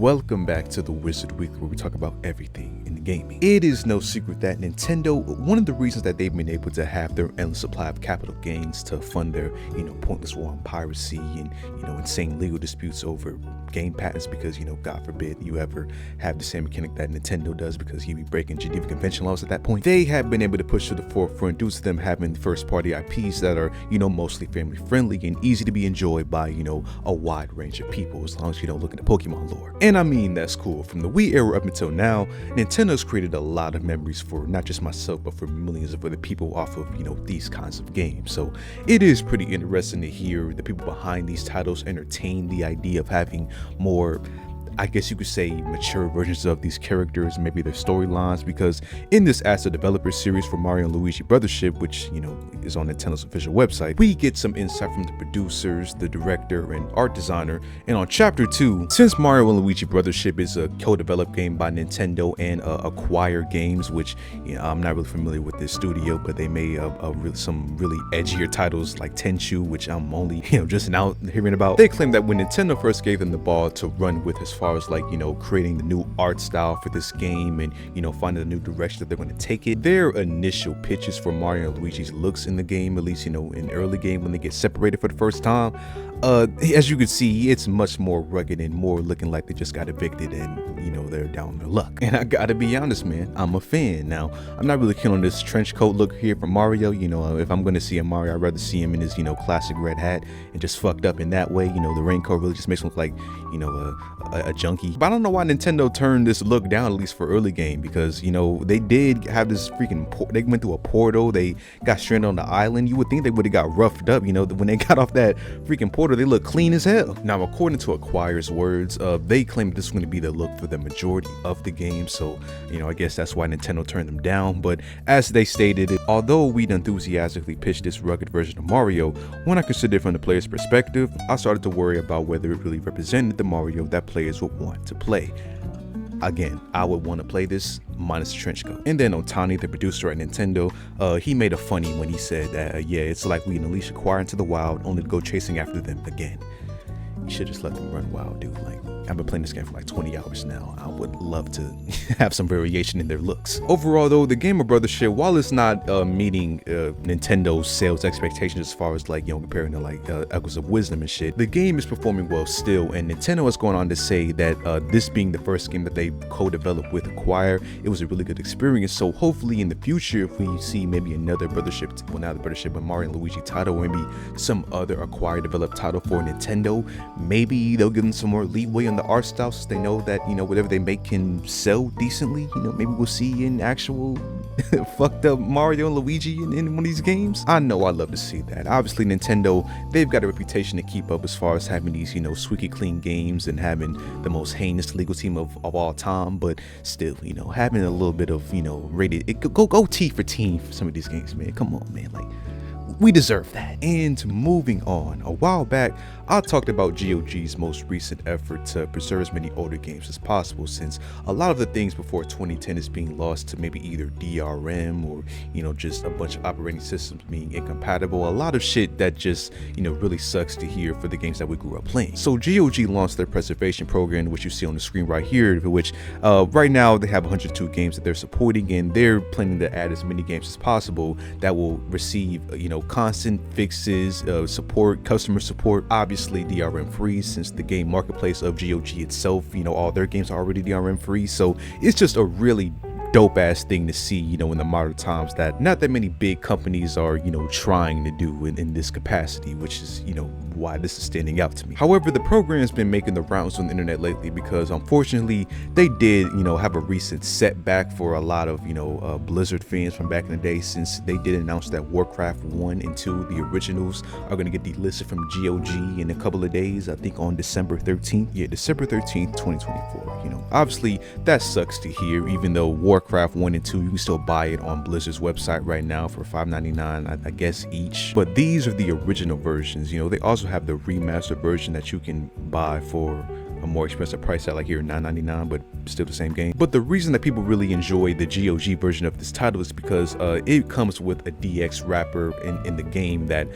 welcome back to the Wizard Weekly, where we talk about everything in gaming. It is no secret that Nintendo, one of the reasons that they've been able to have their endless supply of capital gains to fund their, pointless war on piracy and, insane legal disputes over game patents, because, God forbid you ever have the same mechanic that Nintendo does, because you'd be breaking Geneva Convention laws at that point. They have been able to push to the forefront due to them having first party IPs that are, mostly family friendly and easy to be enjoyed by, a wide range of people, as long as you don't look into Pokemon lore. And I mean, that's cool. From the Wii era up until now, Nintendo's created a lot of memories for not just myself, but for millions of other people off of, these kinds of games. So it is pretty interesting to hear the people behind these titles entertain the idea of having more, I guess you could say, mature versions of these characters, maybe their storylines, because in this as a developer series for Mario and Luigi Brothership, which, is on Nintendo's official website, we get some insight from the producers, the director, and art designer. And on chapter 2, since Mario and Luigi Brothership is a co-developed game by Nintendo and Acquire Games, which, I'm not really familiar with this studio, but they made some really edgier titles like Tenchu, which I'm only, just now hearing about. They claim that when Nintendo first gave them the ball to run with, as far as like, creating the new art style for this game and, finding a new direction that they're going to take it, their initial pitches for Mario and Luigi's looks in the game, at least, in early game when they get separated for the first time, as you can see, it's much more rugged and more looking like they just got evicted and, they're down on their luck. And I gotta be honest, man, I'm a fan. Now, I'm not really keen on this trench coat look here for Mario. If I'm gonna see a Mario, I'd rather see him in his, classic red hat and just fucked up in that way. The raincoat really just makes him look like, a junkie. But I don't know why Nintendo turned this look down, at least for early game, because, they did have this freaking, they went through a portal, they got stranded on the island. You would think they would have got roughed up, when they got off that freaking portal, they look clean as hell. Now, according to Acquire's words, they claim this is going to be the look for the majority of the game, so I guess that's why Nintendo turned them down. But as they stated, although we'd enthusiastically pitched this rugged version of Mario, when I considered it from the player's perspective, I started to worry about whether it really represented the Mario that players would want to play. Again, I would want to play this minus the trench coat. And then Otani, the producer at Nintendo, he made a funny when he said that, yeah, it's like we unleash a choir into the wild only to go chasing after them again. You should just let them run wild, dude. Like, I've been playing this game for like 20 hours now. I would love to have some variation in their looks. Overall though, the game of Brothership, while it's not meeting Nintendo's sales expectations as far as like, comparing to like Echoes of Wisdom and shit, the game is performing well still, and Nintendo has gone on to say that this being the first game that they co-developed with Acquire, it was a really good experience. So hopefully in the future, if we see maybe another Brothership, well, not the Brothership, but Mario and Luigi title, or maybe some other Acquire developed title for Nintendo, maybe they'll give them some more leeway on the art style, since they know that whatever they make can sell decently. Maybe we'll see an actual fucked up Mario and Luigi in one of these games. I know I'd love to see that. Obviously Nintendo, they've got a reputation to keep up as far as having these squeaky clean games and having the most heinous legal team of all time, but still, having a little bit of rated, go T for team for some of these games, man. Come on, man, like, we deserve that. And moving on, a while back I talked about GOG's most recent effort to preserve as many older games as possible, since a lot of the things before 2010 is being lost to maybe either DRM or just a bunch of operating systems being incompatible. A lot of shit that just really sucks to hear for the games that we grew up playing. So GOG launched their preservation program, which you see on the screen right here, which right now they have 102 games that they're supporting, and they're planning to add as many games as possible that will receive constant fixes, support, customer support, obviously DRM free, since the game marketplace of GOG itself, all their games are already DRM free. So it's just a really dope ass thing to see, in the modern times, that not that many big companies are, trying to do in this capacity, which is, why this is standing out to me. However, the program has been making the rounds on the internet lately because unfortunately they did, have a recent setback for a lot of, Blizzard fans from back in the day, since they did announce that Warcraft 1 and 2, the originals, are going to get delisted from GOG in a couple of days, I think on December 13th. Yeah, December 13th, 2024. Obviously that sucks to hear, even though Warcraft 1 and 2, you can still buy it on Blizzard's website right now for $5.99, I guess each. But these are the original versions. They also have the remastered version that you can buy for a more expensive price at like here $9.99, but still the same game. But the reason that people really enjoy the GOG version of this title is because it comes with a DX wrapper in the game that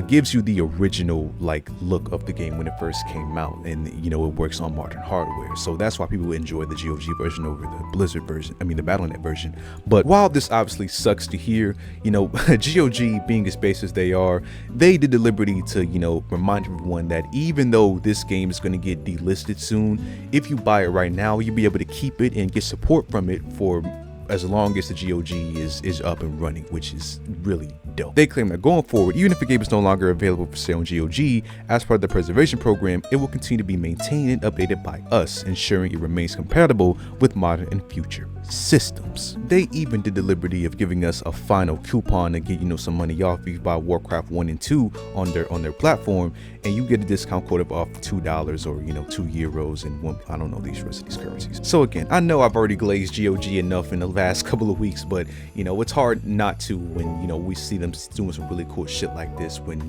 gives you the original like look of the game when it first came out, and it works on modern hardware. So that's why people enjoy the GOG version over the Blizzard version, I mean the Battle.net version. But while this obviously sucks to hear, GOG being as base as they are, they did the liberty to remind everyone that even though this game is going to get delisted soon, if you buy it right now, you'll be able to keep it and get support from it for as long as the GOG is up and running, which is really dope. They claim that going forward, even if the game is no longer available for sale on GOG, as part of the preservation program, it will continue to be maintained and updated by us, ensuring it remains compatible with modern and future systems. They even did the liberty of giving us a final coupon to get some money off if you buy Warcraft 1 and 2 on their platform, and you get a discount code of off $2 or €2 and one, I don't know these rest of these currencies. So again, I know I've already glazed GOG enough in the last couple of weeks, but it's hard not to when we see them doing some really cool shit like this, when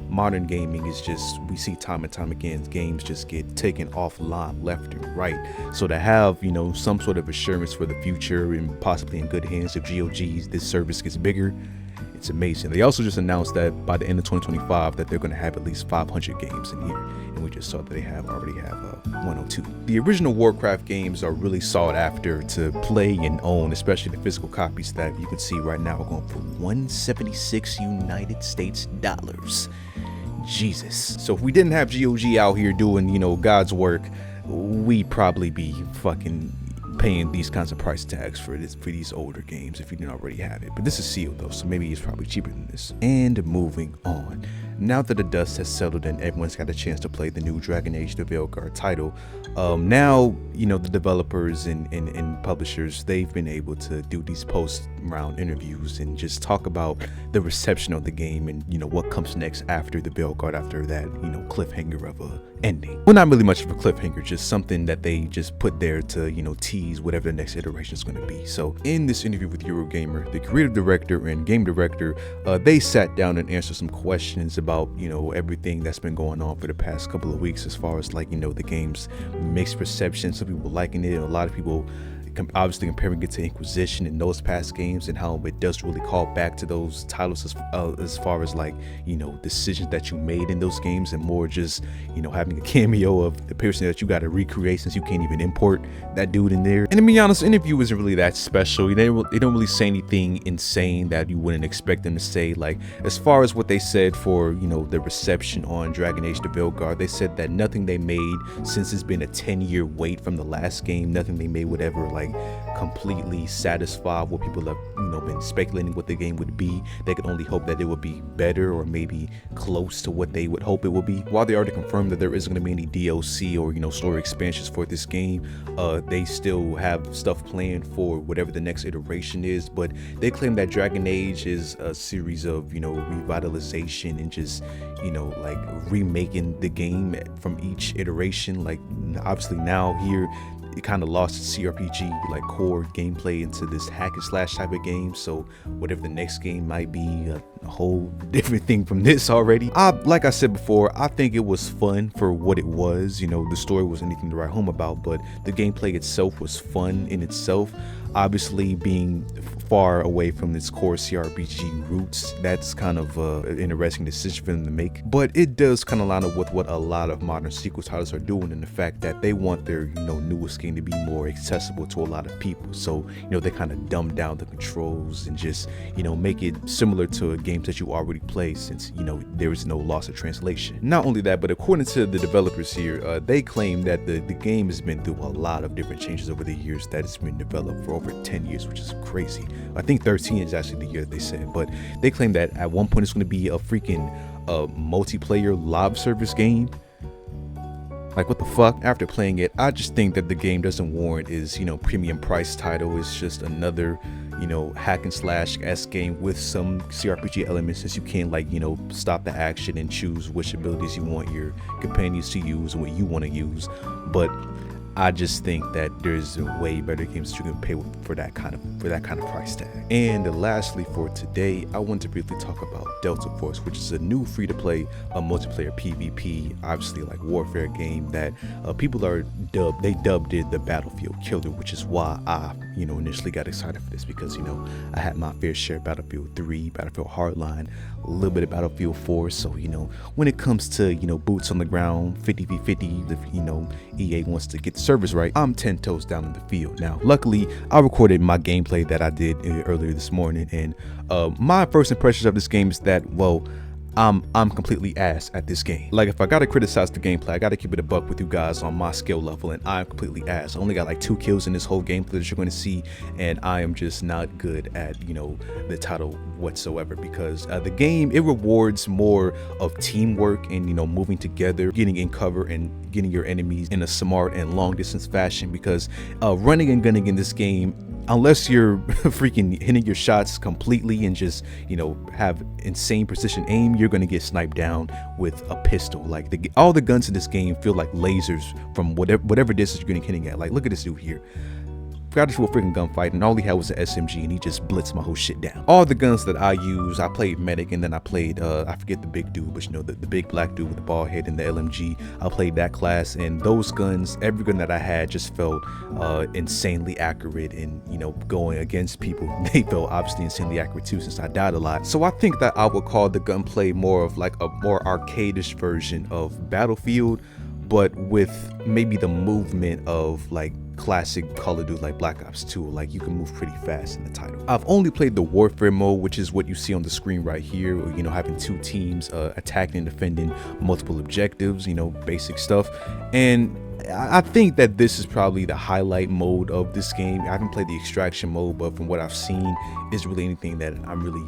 modern gaming is just, we see time and time again games just get taken offline left and right. So to have some sort of assurance for the future and possibly in good hands if this service gets bigger, it's amazing. They also just announced that by the end of 2025 that they're going to have at least 500 games in here, and we just saw that they already have 102. The original Warcraft games are really sought after to play and own, especially the physical copies that you can see right now are going for $176 United States dollars. Jesus. So if we didn't have GOG out here doing God's work, we'd probably be fucking paying these kinds of price tags for these older games if you didn't already have it. But this is sealed though, so maybe it's probably cheaper than this. And moving on, now that the dust has settled and everyone's got a chance to play the new Dragon Age The Veilguard title, now the developers and publishers, they've been able to do these post-round interviews and just talk about the reception of the game and what comes next after The Veilguard, after that cliffhanger of a ending. Well, not really much of a cliffhanger, just something that they just put there to tease whatever the next iteration is going to be. So in this interview with Eurogamer, the creative director and game director, they sat down and answered some questions about everything that's been going on for the past couple of weeks, as far as the game's mixed reception, some people liking it, and a lot of people obviously comparing it to Inquisition and those past games, and how it does really call back to those titles as far as decisions that you made in those games, and more just having a cameo of the person that you got to recreate since you can't even import that dude in there. And to be honest, the interview isn't really that special. They don't really say anything insane that you wouldn't expect them to say. As far as what they said for the reception on Dragon Age The Veilguard, they said that nothing they made, since it's been a 10-year wait from the last game, nothing they made would ever completely satisfy what people have been speculating what the game would be. They could only hope that it would be better, or maybe close to what they would hope it would be. While they already confirmed that there isn't going to be any DLC or story expansions for this game, they still have stuff planned for whatever the next iteration is. But they claim that Dragon Age is a series of revitalization and just remaking the game from each iteration. Obviously now here it kind of lost its CRPG core gameplay into this hack and slash type of game, so whatever the next game might be, a whole different thing from this already. Like I said before, I think it was fun for what it was. The story wasn't anything to write home about, but the gameplay itself was fun in itself. Obviously, being far away from its core CRPG roots, that's kind of an interesting decision for them to make. But it does kind of line up with what a lot of modern sequel titles are doing, in the fact that they want their newest game to be more accessible to a lot of people. So they kind of dumb down the controls and just make it similar to games that you already play, since there is no loss of translation. Not only that, but according to the developers here, they claim that the game has been through a lot of different changes over the years that it's been developed for over 10 years, which is crazy. I think 13 is actually the year that they said, but they claim that at one point it's going to be a freaking multiplayer live service game. What the fuck? After playing it, I just think that the game doesn't warrant its premium price title. It's just another hack and slash game with some CRPG elements, since you can't stop the action and choose which abilities you want your companions to use and what you want to use. But I just think that there's way better games that you can pay for that kind of price tag. And lastly, for today, I want to briefly talk about Delta Force, which is a new free-to-play multiplayer PvP, obviously like warfare game that people are dubbed it the Battlefield Killer, which is why I initially got excited for this, because I had my fair share of Battlefield 3, Battlefield Hardline, a little bit of Battlefield 4. So when it comes to boots on the ground, 50v50, if EA wants to get the service right, I'm 10 toes down in the field. Now luckily I recorded my gameplay that I did earlier this morning, and my first impressions of this game is that, well, I'm completely ass at this game. Like, if I gotta criticize the gameplay, I gotta keep it a buck with you guys on my skill level, and I'm completely ass. I only got like 2 kills in this whole gameplay that you're going to see, and I am just not good at the title whatsoever, because the game, it rewards more of teamwork and moving together, getting in cover and getting your enemies in a smart and long distance fashion, because running and gunning in this game, unless you're freaking hitting your shots completely and just have insane precision aim, you're gonna get sniped down with a pistol. Like all the guns in this game feel like lasers from whatever distance you're getting hitting at. Like, look at this dude here. Got into a freaking gunfight, and all he had was an SMG, and he just blitzed my whole shit down. All the guns that I use, I played medic, and then I played I forget the big dude, but the big black dude with the bald head and the LMG. I played that class, and those guns, every gun that I had just felt insanely accurate, and going against people, they felt obviously insanely accurate too, since I died a lot. So I think that I would call the gunplay more of like a more arcade-ish version of Battlefield, but with maybe the movement of like classic Call of Duty, like Black Ops 2. Like, you can move pretty fast in the title. I've only played the warfare mode, which is what you see on the screen right here, having 2 teams attacking and defending multiple objectives, basic stuff. And I think that this is probably the highlight mode of this game. I haven't played the extraction mode, but from what I've seen, is really anything that I'm really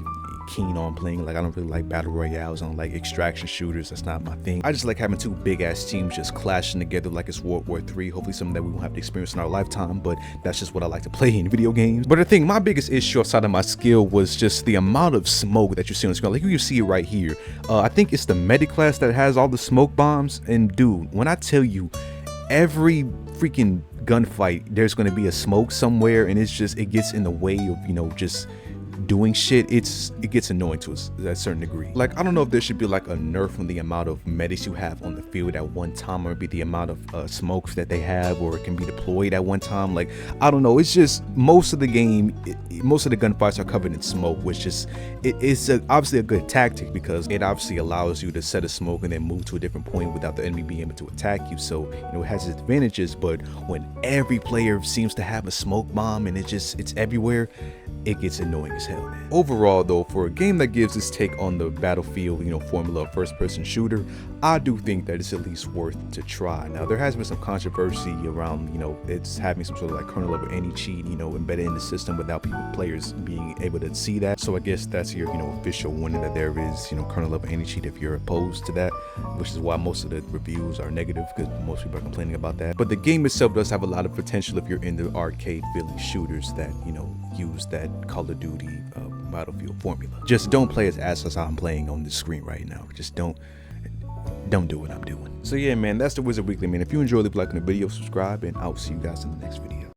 keen on playing. Like, I don't really like battle royales. I don't like extraction shooters. That's not my thing. I just like having 2 big ass teams just clashing together like it's World War III. Hopefully something that we won't have to experience in our lifetime, but that's just what I like to play in video games. But I think my biggest issue outside of my skill was just the amount of smoke that you see on the screen. Like, you see it right here. I think it's the medic class that has all the smoke bombs, and dude, when I tell you, every freaking gunfight there's going to be a smoke somewhere, and it gets in the way of just doing shit. It gets annoying to a certain degree. Like, I don't know if there should be like a nerf on the amount of medics you have on the field at one time, or maybe the amount of smokes that they have, or it can be deployed at one time. Like, I don't know, it's just most of the game, most of the gunfights are covered in smoke, which is it's obviously a good tactic, because it obviously allows you to set a smoke and then move to a different point without the enemy being able to attack you. So it has its advantages, but when every player seems to have a smoke bomb and it's everywhere, it gets annoying as hell, man. Overall though, for a game that gives its take on the Battlefield formula of first-person shooter, I do think that it's at least worth to try. Now, there has been some controversy around it's having some sort of like kernel level anti-cheat embedded in the system without players being able to see that. So I guess that's your official warning that there is kernel level anti-cheat if you're opposed to that, which is why most of the reviews are negative, because most people are complaining about that. But the game itself does have a lot of potential if you're into arcade feeling shooters that use that Call of Duty Battlefield formula. Just don't play as ass as I'm playing on the screen right now. Just don't do what I'm doing. So yeah, man, that's the Wizard Weekly, man. If you enjoy, leave a like on the video, subscribe, and I'll see you guys in the next video.